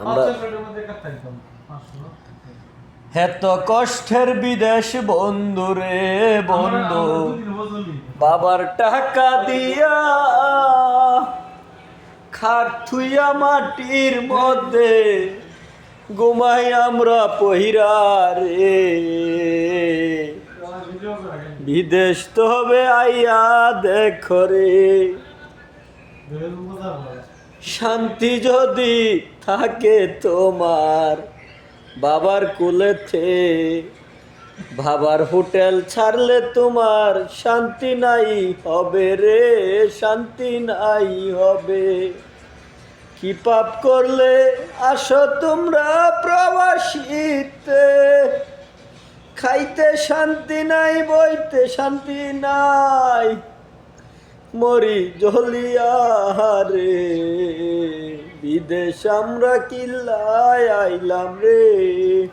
আমরা এত কষ্টের বিদেশ বন্ধু রে বন্ধু, বাবার টাকা দিয়া খাট থুইয়া মাটির মধ্যে ঘুমাই আমরা পহিরা রে। বিদেশ তো হবে আইয়া দেখো রে, শান্তি যদি থাকে তোমার বাবার কুলেতে, বাবার হোটেল ছাড়লে তোমার শান্তি নাই হবে রে, শান্তি নাই হবে। কি পাপ করলে আসো তোমরা প্রবাসীতে, খাইতে শান্তি নাই বইতে শান্তি নাই, মরি জ্বলিয়া রে। বিদেশ আমরা কিল্লায় আইলাম রে।